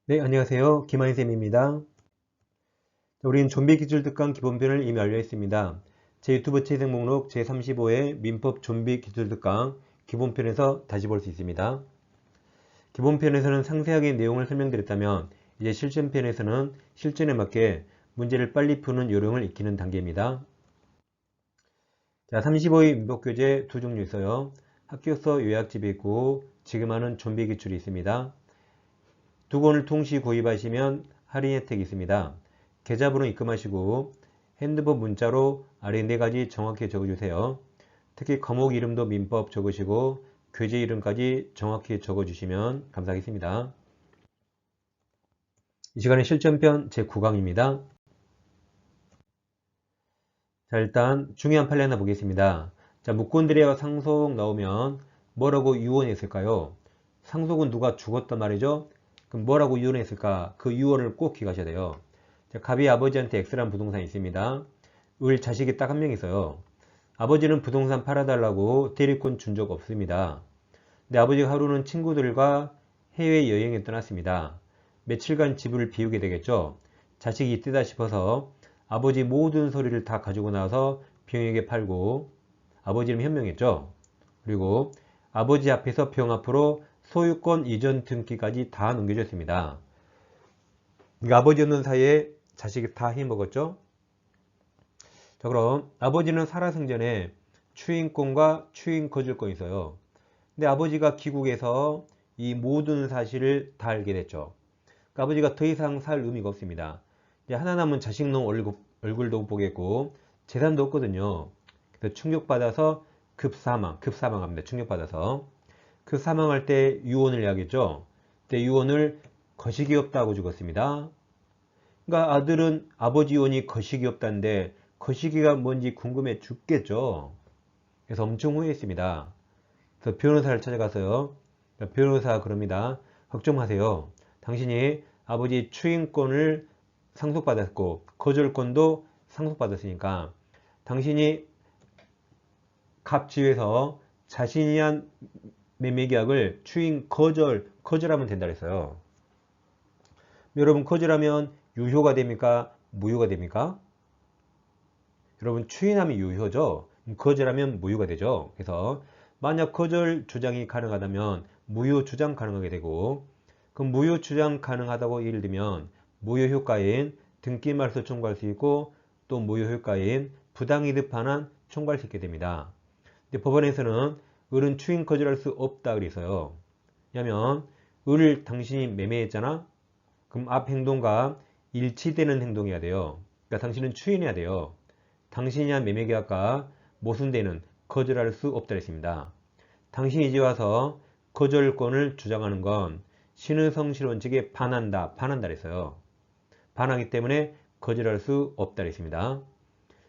네, 안녕하세요. 김한희쌤입니다. 우리는 좀비 기술 특강 기본편을 이미 알려 있습니다. 제 유튜브 채팅 목록 제35회 민법 좀비 기술 특강 기본편에서 다시 볼 수 있습니다. 기본편에서는 상세하게 내용을 설명드렸다면 이제 실전편에서는 실전에 맞게 문제를 빨리 푸는 요령을 익히는 단계입니다. 자, 35회 민법교재 두 종류 있어요. 학교서 요약집이 있고 지금 하는 좀비 기술이 있습니다. 두 권을 동시 구입하시면 할인 혜택이 있습니다. 계좌번호 입금하시고 핸드폰 문자로 아래 4가지 정확히 적어주세요. 특히 과목 이름도 민법 적으시고 교재 이름까지 정확히 적어주시면 감사하겠습니다. 이 시간에 실전편 제9강입니다. 자, 일단 중요한 판례 하나 보겠습니다. 자, 무권들이와 상속 나오면 뭐라고 유언했을까요? 상속은 누가 죽었단 말이죠? 그럼 뭐라고 유언했을까? 그 유언을 꼭 기억하셔야 돼요. 자, 갑이 아버지한테 X라는 부동산이 있습니다. 을 자식이 딱 한 명 있어요. 아버지는 부동산 팔아달라고 대리권 준 적 없습니다. 근데 아버지가 하루는 친구들과 해외여행에 떠났습니다. 며칠간 집을 비우게 되겠죠. 자식이 이때다 싶어서 아버지 모든 서류를 다 가지고 나서 병에게 팔고, 아버지는 현명했죠. 그리고 아버지 앞에서 병 앞으로 소유권 이전 등기까지 다 넘겨줬습니다. 그러니까 아버지 없는 사이에 자식이 다 해먹었죠. 자, 그럼 아버지는 살아생전에 추인권과 추인 거주권이 있어요. 근데 아버지가 귀국해서 이 모든 사실을 다 알게 됐죠. 그러니까 아버지가 더 이상 살 의미가 없습니다. 이제 하나 남은 자식 놈 얼굴도 못 보겠고 재산도 없거든요. 그래서 충격받아서 급사망합니다. 충격받아서. 그 사망할 때 유언을 해야겠죠. 그때 유언을 거식이 없다고 죽었습니다. 그러니까 아들은 아버지 유언이 거식이 없다는데 거시기가 뭔지 궁금해 죽겠죠. 그래서 엄청 후회했습니다. 그래서 변호사를 찾아가서요. 변호사가 그럽니다. 걱정 마세요. 당신이 아버지 추인권을 상속받았고 거절권도 상속받았으니까 당신이 갑지에서 자신이 한 매매계약을 추인 거절하면 된다 그랬어요. 여러분, 거절하면 유효가 됩니까? 무효가 됩니까? 여러분, 추인하면 유효죠. 거절하면 무효가 되죠. 그래서 만약 거절 주장이 가능하다면 무효 주장 가능하게 되고, 그럼 무효 주장 가능하다고 예를 들면 무효 효과인 등기말소 청구할 수 있고, 또 무효 효과인 부당이득 반환 청구할 수 있게 됩니다. 근데 법원에서는 을은 추인 거절할 수 없다 그래서요. 왜냐면 을을 당신이 매매했잖아. 그럼 앞 행동과 일치되는 행동이어야 돼요. 그러니까 당신은 추인해야 돼요. 당신이 한 매매계약과 모순되는 거절할 수 없다 했습니다. 당신이 이제 와서 거절권을 주장하는 건 신의성실원칙에 반한다 했어요. 반하기 때문에 거절할 수 없다 했습니다.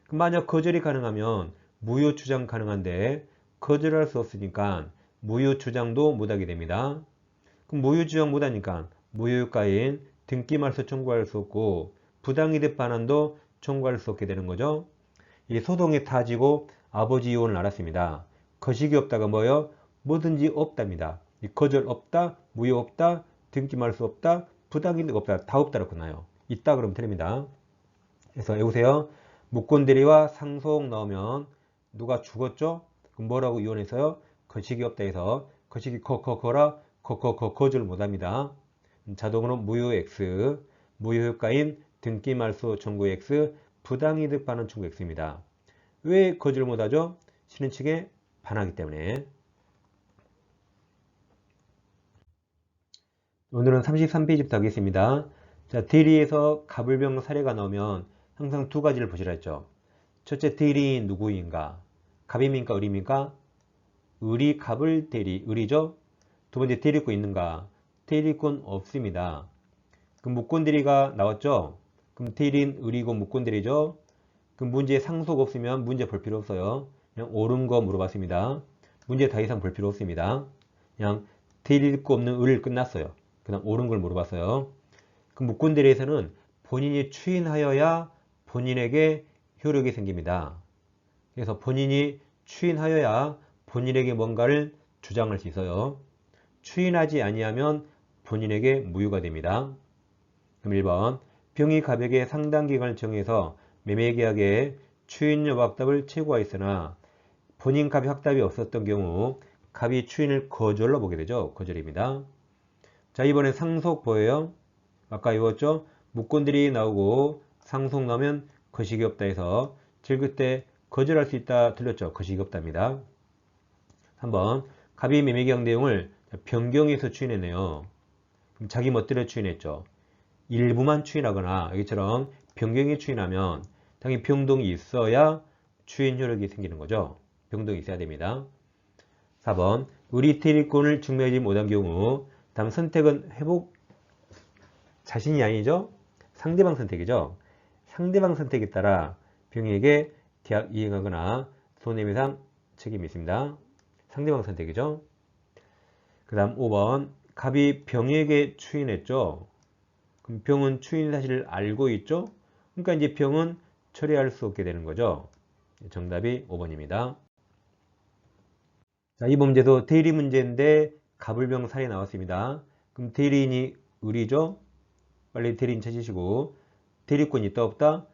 그럼 만약 거절이 가능하면 무효 주장 가능한데 거절할 수 없으니까 무효 주장도 못하게 됩니다. 그럼 무효 주장 못하니까 무효효과인 등기말소 청구할 수 없고 부당이득 반환도 청구할 수 없게 되는 거죠. 이 소송이 타지고 아버지 이혼을 알았습니다. 거식이 없다가 뭐요? 뭐든지 없답니다. 이 거절 없다, 무효 없다, 등기 말 수 없다, 부당이득 없다, 다 없다로 끝나요. 있다 그러면 틀립니다. 그래서 외우세요. 무권대리와 상속 나오면 누가 죽었죠? 그럼 뭐라고 이혼해서요? 거식이 없다 해서 거식이 거라 거절 못합니다. 자동으로 무효 X, 무효 효과인 등기 말소 청구 X, 부당이득 반환 청구 X입니다. 왜 거절 못하죠? 신은 측에 반하기 때문에. 오늘은 33페이지부터 하겠습니다. 자, 대리에서 갑을병 사례가 나오면 항상 두 가지를 보시라 했죠. 첫째, 대리인 누구인가? 갑입니까? 을입니까? 을이 갑을 대리, 을이죠? 두 번째, 대리권 있는가? 대리권 없습니다. 그럼 무권대리가 나왔죠? 그럼 대리인 을이고 무권대리죠? 그럼 문제에 상속 없으면 문제 볼 필요 없어요. 그냥 옳은 거 물어봤습니다. 문제 더 이상 볼 필요 없습니다. 그냥 대리일 거 없는 을 끝났어요. 그냥 옳은 걸 물어봤어요. 그럼 무권대리에서는 본인이 추인하여야 본인에게 효력이 생깁니다. 그래서 본인이 추인하여야 본인에게 뭔가를 주장할 수 있어요. 추인하지 아니하면 본인에게 무효가 됩니다. 그럼 1번 병이 갑에게 상당 기간을 정해서 매매계약에 추인료 확답을 최고화했으나 본인 갑이 확답이 없었던 경우 갑이 추인을 거절로 보게 되죠. 거절입니다. 자, 이번에 상속 보여요. 아까 이었죠. 무권들이 나오고 상속 나오면 거식이 없다 해서 그때 거절할 수 있다 틀렸죠. 거식이 없답니다. 3번 갑이 매매계약 내용을 변경해서 추인했네요. 그럼 자기 멋대로 추인했죠. 일부만 추인하거나 여기처럼 변경해 추인하면 당연히 변동이 있어야 추인 효력이 생기는 거죠. 변동이 있어야 됩니다. 4번 우리 대리권을 증명하지 못한 경우 다음 선택은 회복 자신이 아니죠. 상대방 선택이죠. 상대방 선택에 따라 병에게 계약 이행하거나 손해배상 책임이 있습니다. 상대방 선택이죠. 그 다음 5번 갑이 병에게 추인했죠. 그럼 병은 추인 사실을 알고 있죠. 그러니까 이제 병은 처리할 수 없게 되는 거죠. 정답이 5번입니다. 자, 이번 문제도 대리 문제인데 갑을병 살이 나왔습니다. 그럼 대리인이 을이죠. 빨리 대리인 찾으시고 대리권이 있다 없다?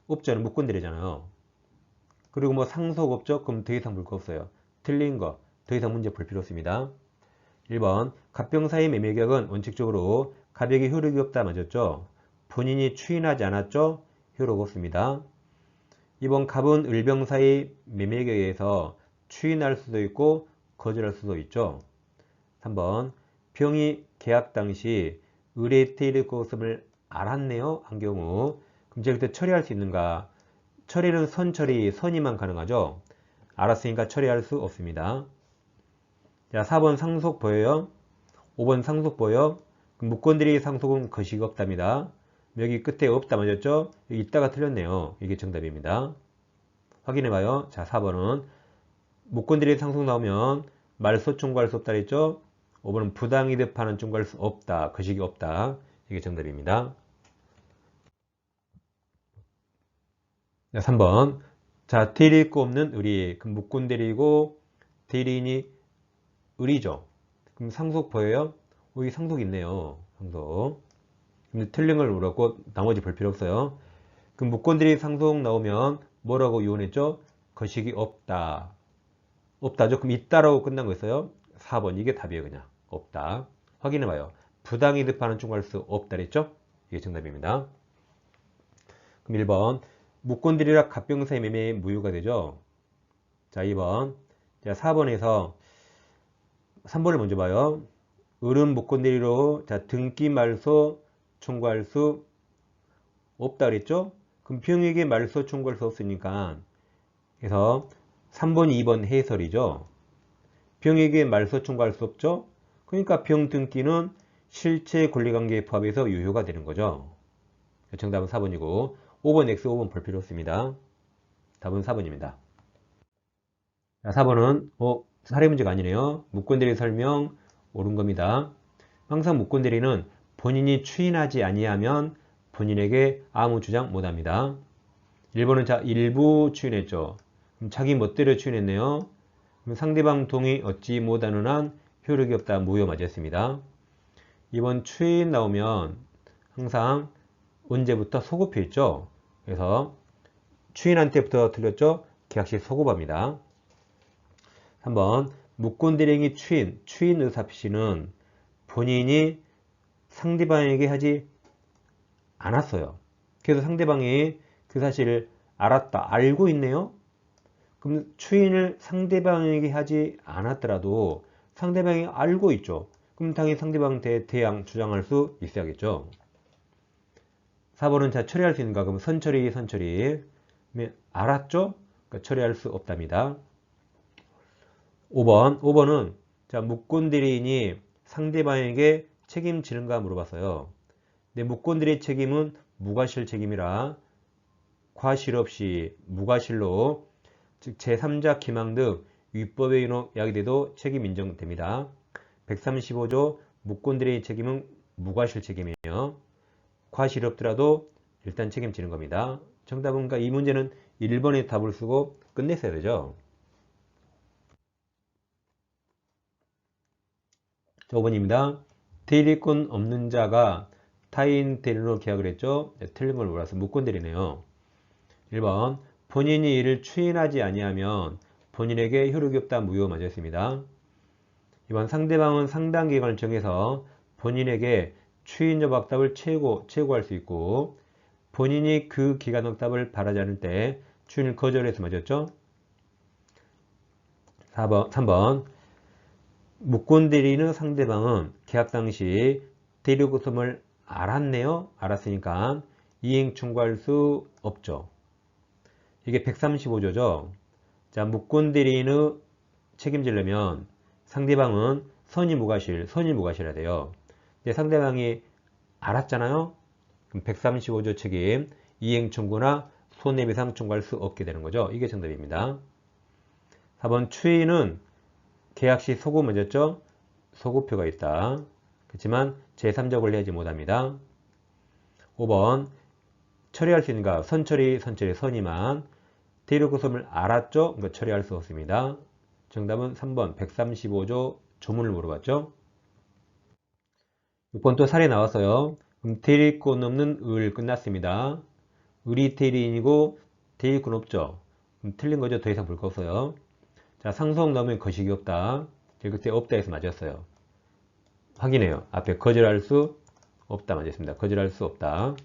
없잖아요. 무권대리잖아요. 그리고 뭐 상속 없죠? 그럼 더 이상 볼 거 없어요. 틀린 거. 더 이상 문제 볼 필요 없습니다. 1번 갑병 사이 매매계약은 원칙적으로 갑에게 효력이 없다 맞았죠? 본인이 추인하지 않았죠? 효력 없습니다. 2번 갑은 을병 사이 매매계약에서 추인할 수도 있고 거절할 수도 있죠. 3번 병이 계약 당시 을의 대리 것임을 알았네요 한 경우 그럼 이제 그때 처리할 수 있는가? 처리는 선처리 선의만 가능하죠. 알았으니까 처리할 수 없습니다. 자, 4번 상속 보여요. 5번 상속 보여. 무권대리 상속은 거시가 없답니다. 여기 끝에 없다 맞았죠? 여기 있다가 틀렸네요. 이게 정답입니다. 확인해봐요. 자, 4번은 무권대리 상속 나오면 말소 청구할 수 없다 그랬죠? 5번은 부당이득하는 청구할 수 없다. 거시기 없다. 이게 정답입니다. 자, 3번. 자, 대리일 거 없는 을이. 그럼 무권대리고 대리인이 을이죠. 그럼 상속 보여요? 여기 상속 있네요. 상속. 근데 틀린 걸 물었고 나머지 볼 필요 없어요. 그럼 무권대리 상속 나오면 뭐라고 요원했죠? 거시기 없다. 없다죠? 그럼 있다라고 끝난 거 있어요? 4번. 이게 답이에요. 그냥. 없다. 확인해봐요. 부당이득하는 청구할 수 없다 그랬죠? 이게 정답입니다. 그럼 1번. 무권대리라 갑병사의 매매에 무효가 되죠? 자, 2번. 자, 4번에서 3번을 먼저 봐요. 을은 무권대리로 자, 등기 말소 청구할 수 없다 그랬죠? 그럼 병에게 말소 청구할 수 없으니까 그래서 3번, 2번 해설이죠. 병에게 말소 청구할 수 없죠? 그러니까 병 등기는 실체 권리관계에 포함해서 유효가 되는 거죠. 정답은 4번이고 5번 X, 5번 볼 필요 없습니다. 답은 4번입니다. 4번은 사례 문제가 아니네요. 무권대리 설명 옳은 겁니다. 항상 무권대리는 본인이 추인하지 아니하면 본인에게 아무 주장 못합니다. 1번은 자 일부 추인했죠. 그럼 자기 멋대로 추인했네요. 그럼 상대방 동의 얻지 못하는 한 효력이 없다. 무효 맞았습니다. 2번 추인 나오면 항상 언제부터 소급해 있죠. 그래서 추인한테부터 틀렸죠. 계약시 소급합니다. 3번 무권대리행위 추인 의사표시는 본인이 상대방에게 하지 않았어요. 그래서 상대방이 그 사실을 알았다. 알고 있네요. 그럼 추인을 상대방에게 하지 않았더라도 상대방이 알고 있죠. 그럼 당연히 상대방한테 대항 주장할 수 있어야겠죠. 4번은 자 처리할 수 있는가? 그럼 선처리. 그러면 알았죠? 그러니까 처리할 수 없답니다. 5번은 자 무권대리인이 상대방에게 책임지는가 물어봤어요. 근데 무권대리 책임은 무과실 책임이라 과실 없이 무과실로 즉 제3자 기망 등 위법에 의한 야기돼도 책임 인정됩니다. 135조 무권대리 책임은 무과실 책임이에요. 과실 없더라도 일단 책임지는 겁니다. 정답은 이 문제는 1번의 답을 쓰고 끝냈어야 되죠. 5번입니다. 대리권 없는 자가 타인 대리인으로 계약을 했죠. 네, 틀린 걸 몰라서 무권 대리네요. 1번 본인이 이를 추인하지 아니하면 본인에게 효력이 없다. 무효 맞았습니다. 2번 상대방은 상당 기간을 정해서 본인에게 추인 여부 확답을 최고할 수 있고 본인이 그 기간 확답을 바라지 않을 때 추인을 거절해서 맞았죠. 3번 무권 대리인의 상대방은 계약 당시 대리 구성을 알았네요. 알았으니까 이행 청구할 수 없죠. 이게 135조죠. 자, 무권 대리인의 책임지려면 상대방은 선의무과실해야 돼요. 근데 상대방이 알았잖아요. 그럼 135조 책임, 이행 청구나 손해배상 청구할 수 없게 되는 거죠. 이게 정답입니다. 4번 추인은 계약 시 소고 맞았죠? 소고표가 있다. 그렇지만 제3자 권리하지 못합니다. 5번 처리할 수 있는가? 선처리, 선의만. 대리 구성을 알았죠? 그러니까 처리할 수 없습니다. 정답은 3번 135조 조문을 물어봤죠. 6번 또 사례 나왔어요. 그럼 대리권 없는 을 끝났습니다. 을이 대리인이고 대리권 없죠. 그럼 틀린 거죠. 더 이상 볼 거 없어요. 자, 상속 넣으면 거식이 없다. 그때 없다 해서 맞았어요. 확인해요. 앞에 거절할 수 없다 맞았습니다. 거절할 수 없다.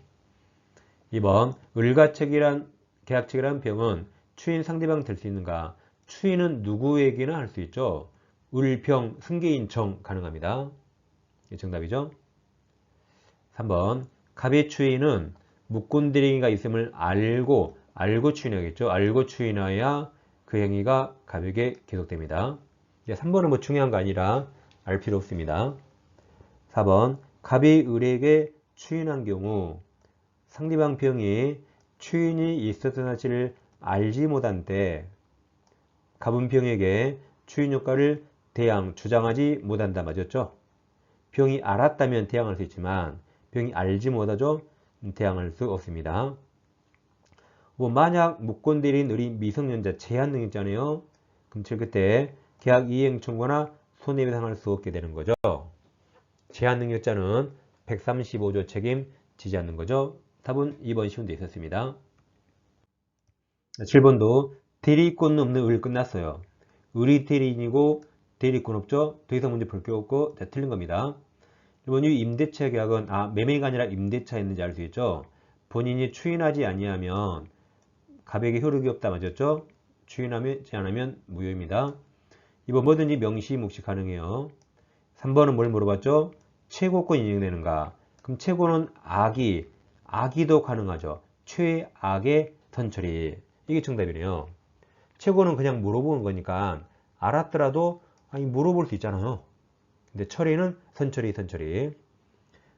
2번 을가책이란 계약책이란 병은 추인 상대방 될 수 있는가? 추인은 누구에게나 할 수 있죠. 을병 승계인청 가능합니다. 이게 정답이죠. 3번 갑의 추인은 무권 대리인가 있음을 알고 추인하겠죠. 알고 추인하여야 그 행위가 갑에게 계속됩니다. 3번은 뭐 중요한 거 아니라 알 필요 없습니다. 4번 갑이 을에게 추인한 경우 상대방 병이 추인이 있었던 사실을 알지 못한 때 갑은 병에게 추인 효과를 주장하지 못한다. 맞았죠? 병이 알았다면 대항할 수 있지만 병이 알지 못하죠? 대항할 수 없습니다. 뭐 만약 무권 대리인 을이 미성년자 제한 능력자네요. 그럼 그때 계약 이행 청구나 손해배상할 수 없게 되는 거죠. 제한 능력자는 135조 책임 지지 않는 거죠. 답은 2번 쉬운 데 있었습니다. 7번도 대리권 없는 을 끝났어요. 을이 대리인이고 대리권 없죠. 더 이상 문제 볼 게 없고 틀린 겁니다. 1번 이 임대차 계약은 매매가 아니라 임대차였는지 알 수 있죠. 본인이 추인하지 아니하면 갑에게 효력이 없다 맞았죠. 추인하지 않으면 무효입니다. 2번 뭐든지 명시 묵시 가능해요. 3번은 뭘 물어봤죠? 최고권 인정되는가? 그럼 최고는 악의도 가능하죠. 최악의 선처리. 이게 정답이네요. 최고는 그냥 물어보는 거니까 알았더라도 물어볼 수 있잖아요. 근데 처리는 선처리.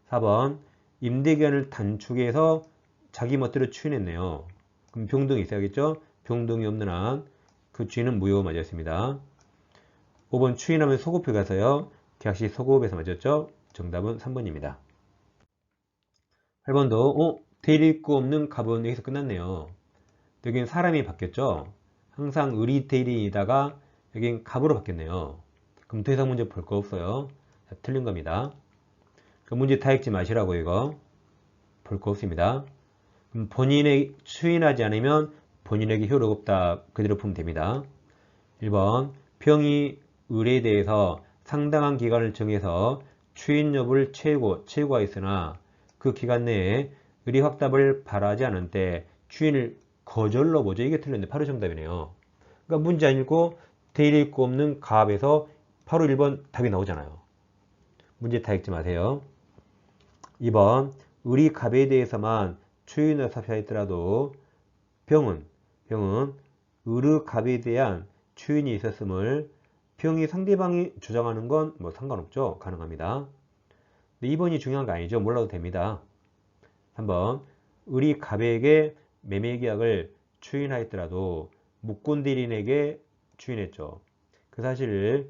4번 임대기간을 단축해서 자기 멋대로 추인했네요. 그럼 병동이 있어야겠죠? 병동이 없는 한 그 추인은 무효 맞았습니다. 5번 추인하면 소급표 가서요. 계약시 소급에서 맞았죠? 정답은 3번입니다. 8번도 대리권 없는 갑은 여기서 끝났네요. 여기는 사람이 바뀌었죠? 항상 을이 대리이다가 여긴 갑으로 바뀌었네요. 그럼 더 이상 문제 볼 거 없어요. 자, 틀린 겁니다. 그 문제 다 읽지 마시라고 이거. 볼 거 없습니다. 그럼 본인이 추인하지 않으면 본인에게 효력 없다. 그대로 풀면 됩니다. 1번 병이 을에 대해서 상당한 기간을 정해서 추인 여부를 최고하였으나 그 기간 내에 을이 확답을 바라지 않은 때 추인을 거절로 보죠. 이게 틀렸는데 바로 정답이네요. 그러니까 문제 안 읽고 대리권 없는 갑에서 바로 1번 답이 나오잖아요. 문제 다 읽지 마세요. 2번 을이 갑에 대해서만 추인을 삽시하였더라도 병은 을의 갑에 대한 추인이 있었음을 병이 상대방이 주장하는 건 뭐 상관없죠. 가능합니다. 근데 2번이 중요한 거 아니죠. 몰라도 됩니다. 3번 을이 갑에게 매매계약을 추인하였더라도 무권 대리인에게 추인했죠. 그 사실을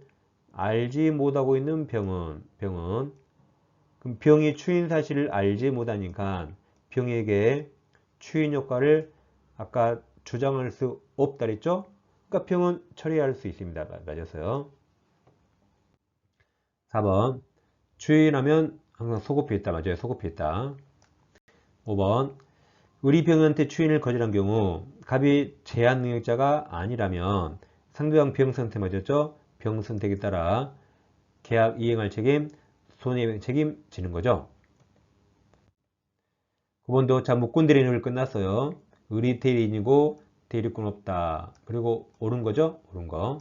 알지 못하고 있는 병은 그럼 병이 추인 사실을 알지 못하니까 병에게 추인 효과를 아까 주장할 수 없다 그랬죠? 그러니까 병은 처리할 수 있습니다. 맞았어요. 4번 추인하면 항상 소급했다. 맞아요. 소급했다. 5번. 우리 병원한테 추인을 거절한 경우 갑이 제한 능력자가 아니라면 상대방 병 선택 맞았죠? 병 선택에 따라 계약 이행할 책임, 손해배상 책임 지는 거죠. 9번도 자 무권 대리인을 끝났어요. 의리 대리인이고 대리권 없다. 그리고 옳은 거죠? 옳은 거.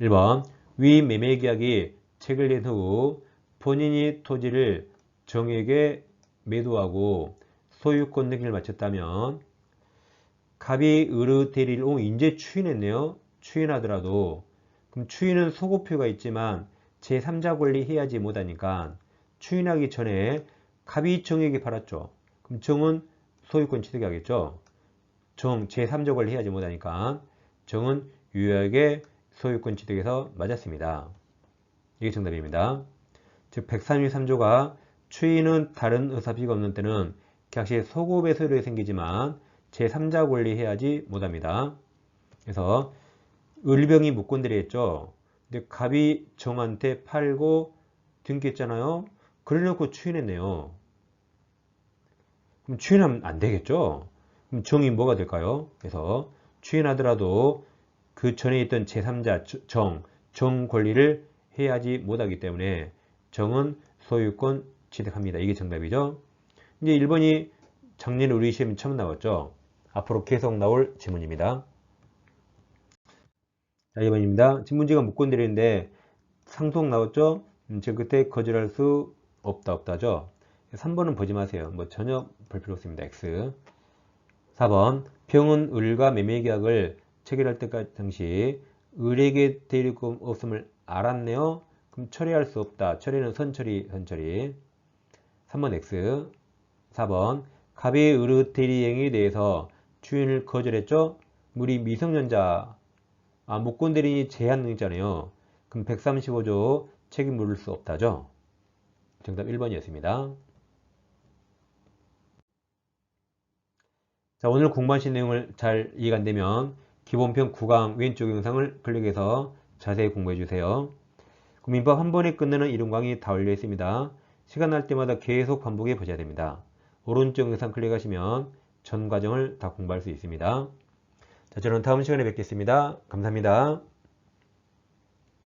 1번 위 매매계약이 체결된 후 본인이 토지를 정에게 매도하고 소유권 등기를 마쳤다면 갑이 의뢰 대리를 이제 추인했네요. 추인하더라도 그럼 추인은 소급표가 있지만 제3자 권리 해야지 못하니까 추인하기 전에 갑이 정에게 팔았죠. 그럼 정은 소유권 취득하겠죠. 정 제3자 권리 해야지 못하니까 정은 유효하게 소유권 취득해서 맞았습니다. 이게 정답입니다. 즉 133조가 추인은 다른 의사표시가 없는 때는 계약시 소급의 소요가 생기지만 제3자 권리 해야지 못합니다. 그래서 을병이 무권대리 했죠. 근데 갑이 정한테 팔고 등기했잖아요. 그래놓고 추인했네요. 그럼 추인하면 안 되겠죠. 그럼 정이 뭐가 될까요? 그래서 추인하더라도 그 전에 있던 제3자 정 권리를 해야지 못하기 때문에 정은 소유권 취득합니다. 이게 정답이죠. 이제 1번이 작년에 우리 시험이 처음 나왔죠. 앞으로 계속 나올 지문입니다. 자, 2번입니다. 지금 문제가 무권대리인데 상속 나왔죠? 즉 그때 거절할 수 없다죠. 3번은 보지 마세요. 뭐 전혀 볼 필요 없습니다. X. 4번 병은 을과 매매계약을 체결할 때까지 당시 을에게 대리권 없음을 알았네요. 그럼 처리할 수 없다. 처리는 선처리. 3번 X. 4번 갑의 을의 대리행위에 대해서 추인을 거절했죠. 우리 미성년자 무권 대리인이 제한 능력자네요. 그럼 135조 책임 물을 수 없다죠. 정답 1번이었습니다. 자, 오늘 공부하신 내용을 잘 이해가 안 되면 기본편 9강 왼쪽 영상을 클릭해서 자세히 공부해 주세요. 민법 한 번에 끝내는 이론 강의 다 올려 있습니다. 시간 날 때마다 계속 반복해 보셔야 됩니다. 오른쪽 영상 클릭하시면 전 과정을 다 공부할 수 있습니다. 자, 저는 다음 시간에 뵙겠습니다. 감사합니다.